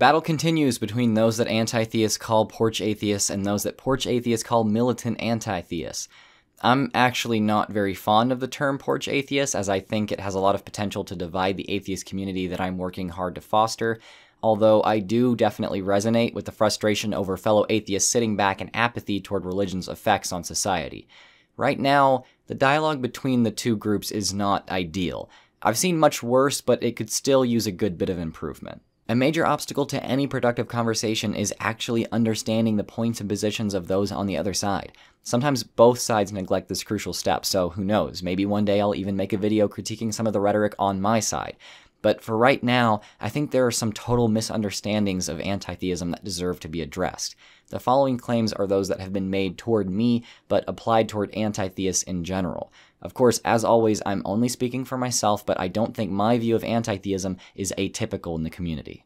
battle continues between those that anti-theists call porch atheists and those that porch atheists call militant anti-theists. I'm actually not very fond of the term porch atheist, as I think it has a lot of potential to divide the atheist community that I'm working hard to foster, although I do definitely resonate with the frustration over fellow atheists sitting back in apathy toward religion's effects on society. Right now, the dialogue between the two groups is not ideal. I've seen much worse, but it could still use a good bit of improvement. A major obstacle to any productive conversation is actually understanding the points and positions of those on the other side. Sometimes both sides neglect this crucial step, so who knows, maybe one day I'll even make a video critiquing some of the rhetoric on my side. But for right now, I think there are some total misunderstandings of anti-theism that deserve to be addressed. The following claims are those that have been made toward me, but applied toward anti-theists in general. Of course, as always, I'm only speaking for myself, but I don't think my view of anti-theism is atypical in the community.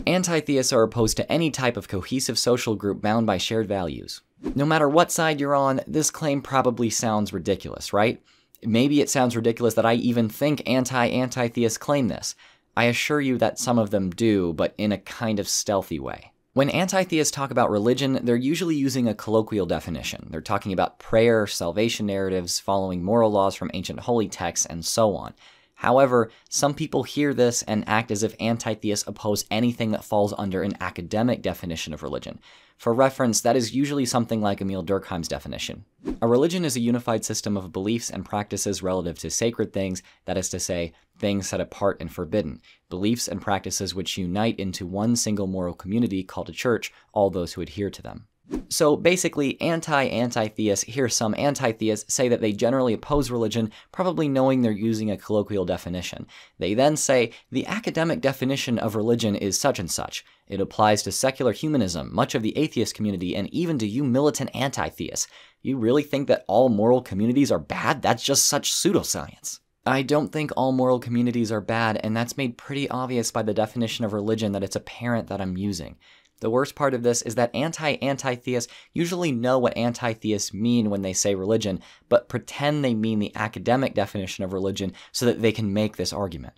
Anti-theists are opposed to any type of cohesive social group bound by shared values. No matter what side you're on, this claim probably sounds ridiculous, right? Maybe it sounds ridiculous that I even think anti-theists claim this. I assure you that some of them do, but in a kind of stealthy way. When anti-theists talk about religion, they're usually using a colloquial definition. They're talking about prayer, salvation narratives, following moral laws from ancient holy texts, and so on. However, some people hear this and act as if anti-theists oppose anything that falls under an academic definition of religion. For reference, that is usually something like Emil Durkheim's definition. A religion is a unified system of beliefs and practices relative to sacred things, that is to say, things set apart and forbidden, beliefs and practices which unite into one single moral community called a church, all those who adhere to them. So basically, anti-theists hear some anti-theists say that they generally oppose religion, probably knowing they're using a colloquial definition. They then say, the academic definition of religion is such and such. It applies to secular humanism, much of the atheist community, and even to you militant anti-theists. You really think that all moral communities are bad? That's just such pseudoscience. I don't think all moral communities are bad, and that's made pretty obvious by the definition of religion that it's apparent that I'm using. The worst part of this is that anti-theists usually know what anti-theists mean when they say religion, but pretend they mean the academic definition of religion so that they can make this argument.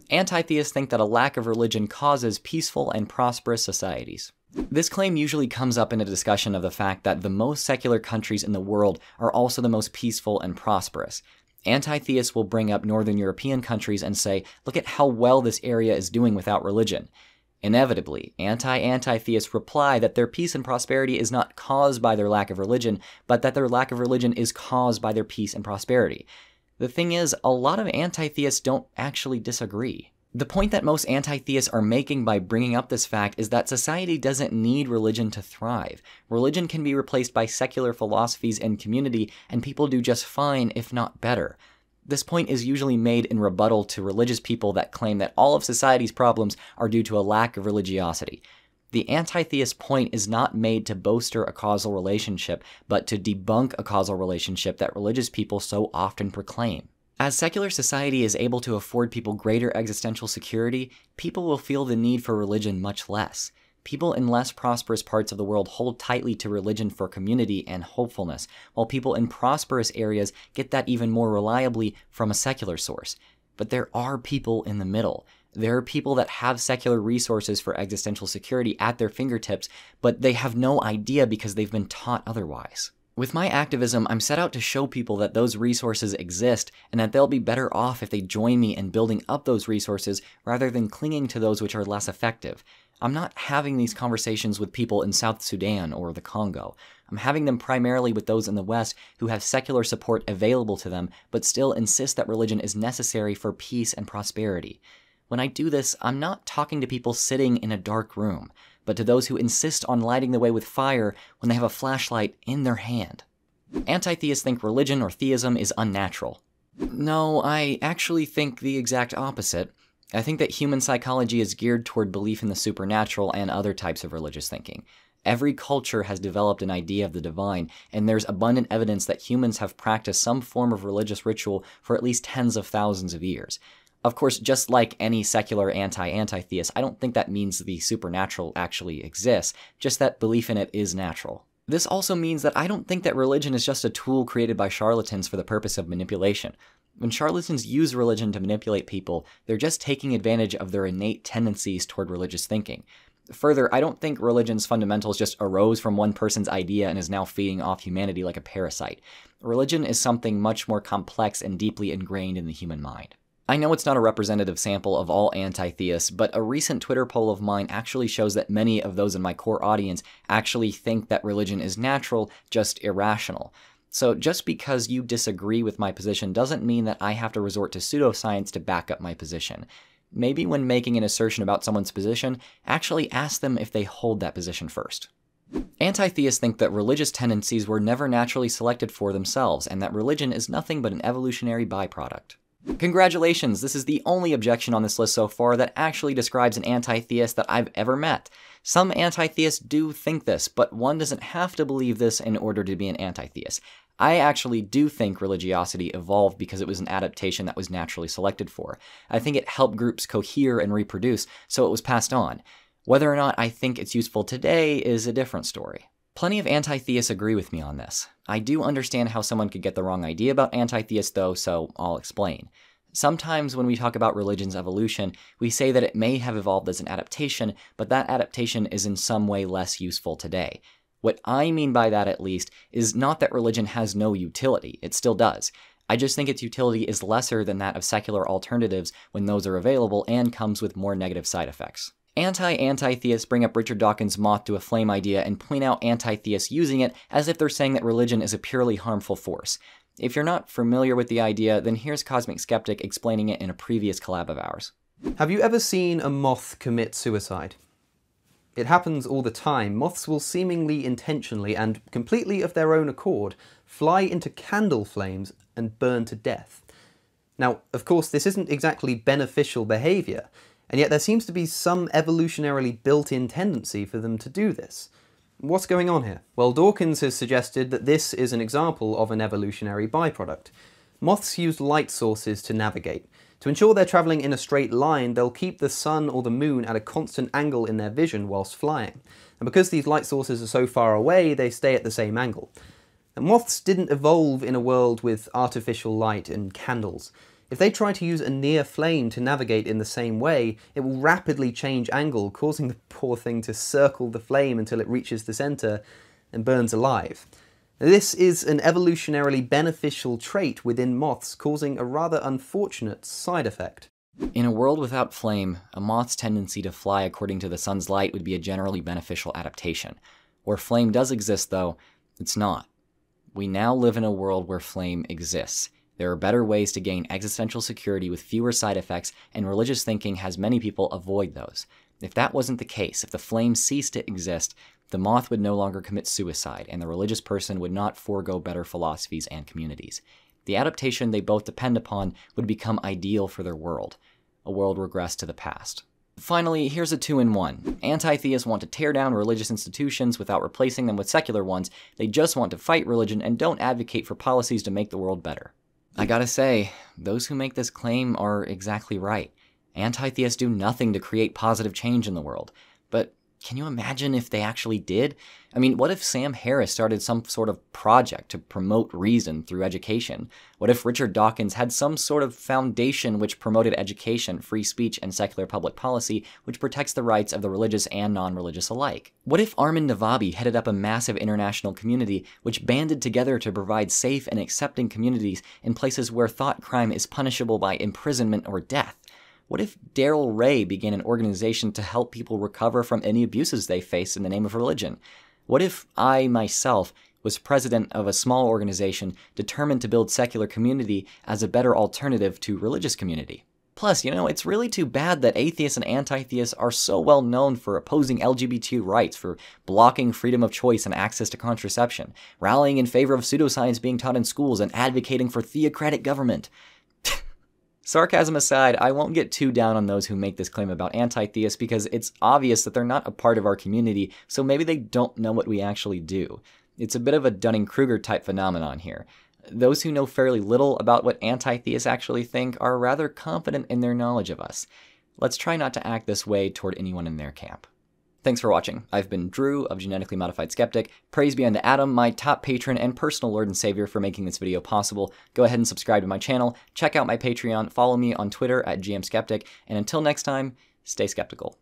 Anti-theists think that a lack of religion causes peaceful and prosperous societies. This claim usually comes up in a discussion of the fact that the most secular countries in the world are also the most peaceful and prosperous. Anti-theists will bring up Northern European countries and say, look at how well this area is doing without religion. Inevitably, anti-theists reply that their peace and prosperity is not caused by their lack of religion, but that their lack of religion is caused by their peace and prosperity. The thing is, a lot of anti-theists don't actually disagree. The point that most anti-theists are making by bringing up this fact is that society doesn't need religion to thrive. Religion can be replaced by secular philosophies and community, and people do just fine, if not better. This point is usually made in rebuttal to religious people that claim that all of society's problems are due to a lack of religiosity. The anti-theist point is not made to bolster a causal relationship, but to debunk a causal relationship that religious people so often proclaim. As secular society is able to afford people greater existential security, people will feel the need for religion much less. People in less prosperous parts of the world hold tightly to religion for community and hopefulness, while people in prosperous areas get that even more reliably from a secular source. But there are people in the middle. There are people that have secular resources for existential security at their fingertips, but they have no idea because they've been taught otherwise. With my activism, I'm set out to show people that those resources exist and that they'll be better off if they join me in building up those resources rather than clinging to those which are less effective. I'm not having these conversations with people in South Sudan or the Congo. I'm having them primarily with those in the West who have secular support available to them, but still insist that religion is necessary for peace and prosperity. When I do this, I'm not talking to people sitting in a dark room, but to those who insist on lighting the way with fire when they have a flashlight in their hand. Anti-theists think religion or theism is unnatural. No, I actually think the exact opposite. I think that human psychology is geared toward belief in the supernatural and other types of religious thinking. Every culture has developed an idea of the divine, and there's abundant evidence that humans have practiced some form of religious ritual for at least tens of thousands of years. Of course, just like any secular anti-theist, I don't think that means the supernatural actually exists, just that belief in it is natural. This also means that I don't think that religion is just a tool created by charlatans for the purpose of manipulation. When charlatans use religion to manipulate people, they're just taking advantage of their innate tendencies toward religious thinking. Further, I don't think religion's fundamentals just arose from one person's idea and is now feeding off humanity like a parasite. Religion is something much more complex and deeply ingrained in the human mind. I know it's not a representative sample of all anti-theists, but a recent Twitter poll of mine actually shows that many of those in my core audience actually think that religion is natural, just irrational. So just because you disagree with my position doesn't mean that I have to resort to pseudoscience to back up my position. Maybe when making an assertion about someone's position, actually ask them if they hold that position first. Anti-theists think that religious tendencies were never naturally selected for themselves, and that religion is nothing but an evolutionary byproduct. Congratulations, this is the only objection on this list so far that actually describes an anti-theist that I've ever met. Some anti-theists do think this, but one doesn't have to believe this in order to be an anti-theist. I actually do think religiosity evolved because it was an adaptation that was naturally selected for. I think it helped groups cohere and reproduce, so it was passed on. Whether or not I think it's useful today is a different story. Plenty of anti-theists agree with me on this. I do understand how someone could get the wrong idea about anti-theists though, so I'll explain. Sometimes when we talk about religion's evolution, we say that it may have evolved as an adaptation, but that adaptation is in some way less useful today. What I mean by that, at least, is not that religion has no utility. It still does. I just think its utility is lesser than that of secular alternatives when those are available and comes with more negative side effects. Anti-theists bring up Richard Dawkins' moth to a flame idea and point out anti-theists using it as if they're saying that religion is a purely harmful force. If you're not familiar with the idea, then here's Cosmic Skeptic explaining it in a previous collab of ours. Have you ever seen a moth commit suicide? It happens all the time. Moths will seemingly intentionally and completely of their own accord fly into candle flames and burn to death. Now, of course, this isn't exactly beneficial behavior, and yet there seems to be some evolutionarily built-in tendency for them to do this. What's going on here? Well, Dawkins has suggested that this is an example of an evolutionary byproduct. Moths use light sources to navigate. To ensure they're travelling in a straight line, they'll keep the sun or the moon at a constant angle in their vision whilst flying. And because these light sources are so far away, they stay at the same angle. And moths didn't evolve in a world with artificial light and candles. If they try to use a near flame to navigate in the same way, it will rapidly change angle, causing the poor thing to circle the flame until it reaches the centre and burns alive. This is an evolutionarily beneficial trait within moths, causing a rather unfortunate side effect. In a world without flame, a moth's tendency to fly according to the sun's light would be a generally beneficial adaptation. Where flame does exist, though, it's not. We now live in a world where flame exists. There are better ways to gain existential security with fewer side effects, and religious thinking has many people avoid those. If that wasn't the case, if the flame ceased to exist, the moth would no longer commit suicide, and the religious person would not forego better philosophies and communities. The adaptation they both depend upon would become ideal for their world, a world regressed to the past. Finally, here's a 2-in-1. Anti-theists want to tear down religious institutions without replacing them with secular ones. They just want to fight religion and don't advocate for policies to make the world better. I gotta say, those who make this claim are exactly right. Anti-theists do nothing to create positive change in the world. But can you imagine if they actually did? I mean, what if Sam Harris started some sort of project to promote reason through education? What if Richard Dawkins had some sort of foundation which promoted education, free speech, and secular public policy, which protects the rights of the religious and non-religious alike? What if Armin Navabi headed up a massive international community which banded together to provide safe and accepting communities in places where thought crime is punishable by imprisonment or death? What if Daryl Ray began an organization to help people recover from any abuses they face in the name of religion? What if I, myself, was president of a small organization determined to build secular community as a better alternative to religious community? Plus, it's really too bad that atheists and anti-theists are so well known for opposing LGBT rights, for blocking freedom of choice and access to contraception, rallying in favor of pseudoscience being taught in schools, and advocating for theocratic government. Sarcasm aside, I won't get too down on those who make this claim about anti-theists because it's obvious that they're not a part of our community, so maybe they don't know what we actually do. It's a bit of a Dunning-Kruger type phenomenon here. Those who know fairly little about what anti-theists actually think are rather confident in their knowledge of us. Let's try not to act this way toward anyone in their camp. Thanks for watching. I've been Drew of Genetically Modified Skeptic. Praise be unto Adam, my top patron and personal Lord and Savior, for making this video possible. Go ahead and subscribe to my channel, check out my Patreon, follow me on Twitter at GMSkeptic, and until next time, stay skeptical.